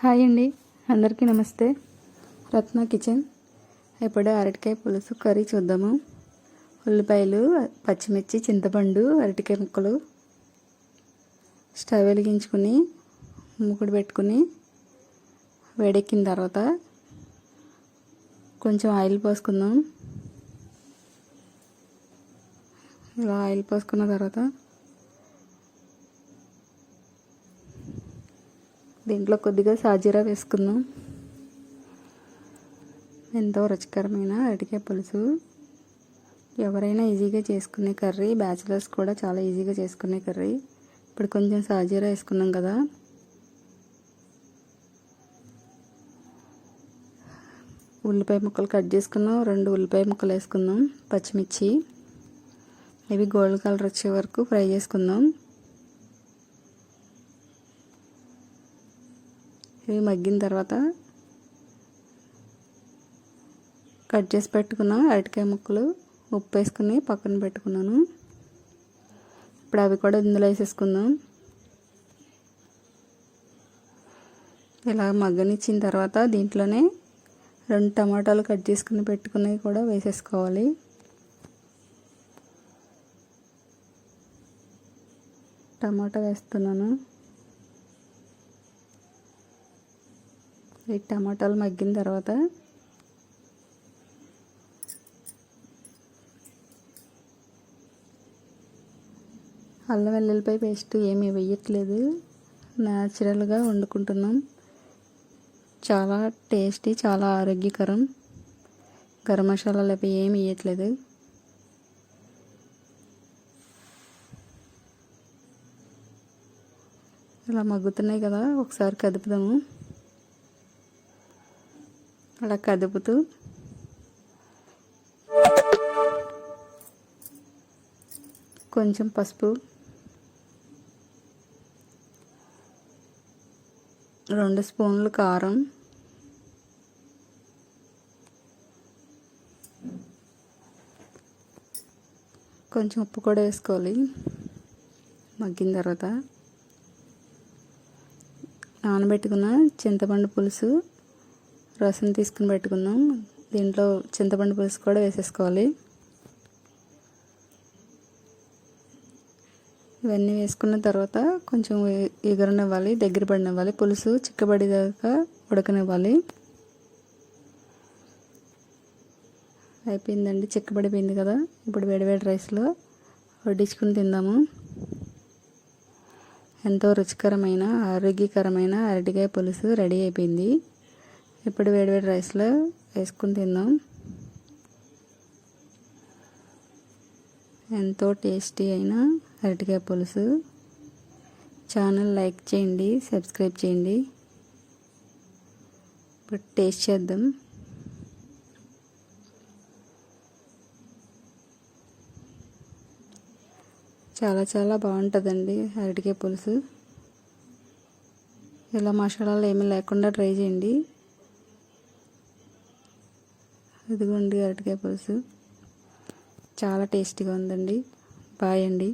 Hi అండి, అందరికీ నమస్తే. రత్న కిచెన్. ఇప్పుడు అరటికాయ పులుసు కర్రీ చూద్దాము. ఉల్లిపాయలు, పచ్చిమిర్చి, చింతపండు, అరటికాయ ముక్కలు. స్టవ్ వెలిగించుకుని మూకుడు పెట్టుకుని వేడెక్కిన తర్వాత కొంచెం ఆయిల్ పోసుకుందాం. ఇలా ఆయిల్ పోసుకున్న తర్వాత దీంట్లో కొద్దిగా సాజీరా వేసుకుందాం. ఎంతో రుచికరమైన అరటికాయ పులుసు. ఎవరైనా ఈజీగా చేసుకునే కర్రీ, బ్యాచిలర్స్ కూడా చాలా ఈజీగా చేసుకునే కర్రీ. ఇప్పుడు కొంచెం సాజీరా వేసుకున్నాం కదా, ఉల్లిపాయ ముక్కలు కట్ చేసుకున్నాం. 2 ఉల్లిపాయ ముక్కలు వేసుకుందాం. పచ్చిమిర్చి, ఇవి గోల్డ్ కలర్ వచ్చే వరకు ఫ్రై చేసుకుందాం. ఇవి మగ్గిన తర్వాత కట్ చేసి పెట్టుకున్న అరటికాయ ముక్కలు, ఉప్పు వేసుకుని పక్కన పెట్టుకున్నాను. ఇప్పుడు అవి కూడా ఇందులో వేసేసుకుందాం. ఇలా మగ్గనిచ్చిన తర్వాత దీంట్లోనే 2 టమాటాలు కట్ చేసుకుని పెట్టుకున్నవి కూడా వేసేసుకోవాలి. టమాటా వేస్తున్నాను. ఈ టమాటాలు మగ్గిన తర్వాత అల్లం వెల్లుల్లిపాయ పేస్ట్ ఏమీ వేయట్లేదు, న్యాచురల్గా వండుకుంటున్నాం. చాలా టేస్టీ, చాలా ఆరోగ్యకరం. గరం మసాలాలు అవి ఏమి వేయట్లేదు. ఇలా మగ్గుతున్నాయి కదా, ఒకసారి కదుపుదాము. అలా కదుపుతూ కొంచెం పసుపు, 2 స్పూన్లు కారం, కొంచెం ఉప్పు కూడా వేసుకోవాలి. మగ్గిన తర్వాత నానబెట్టుకున్న చింతపండు పులుసు రసం తీసుకుని పెట్టుకుందాం. దీంట్లో చింతపండు పులుసు కూడా వేసేసుకోవాలి. ఇవన్నీ వేసుకున్న తర్వాత కొంచెం ఎగరనివ్వాలి, దగ్గర పడినివ్వాలి. పులుసు చిక్కబడేదాకా ఉడకనివ్వాలి. అయిపోయిందండి, చిక్కబడిపోయింది కదా. ఇప్పుడు వేడివేడి రైస్లో వడ్డించుకుని తిందాము. ఎంతో రుచికరమైన, ఆరోగ్యకరమైన అరటికాయ పులుసు రెడీ అయిపోయింది. ఇప్పుడు వేడివేడి రైస్లో వేసుకుని తిందాం. ఎంతో టేస్టీ అయిన అరటికాయ పులుసు. ఛానల్ లైక్ చేయండి, సబ్స్క్రైబ్ చేయండి. ఇప్పుడు టేస్ట్ చేద్దాం. చాలా చాలా బాగుంటుందండి అరటికాయ పులుసు. ఇలా మసాలాలు ఏమీ లేకుండా ట్రై చేయండి. ఇదిగోండి అరటికాయ పులుసు, చాలా టేస్టీగా ఉందండి. బాయ్ అండి.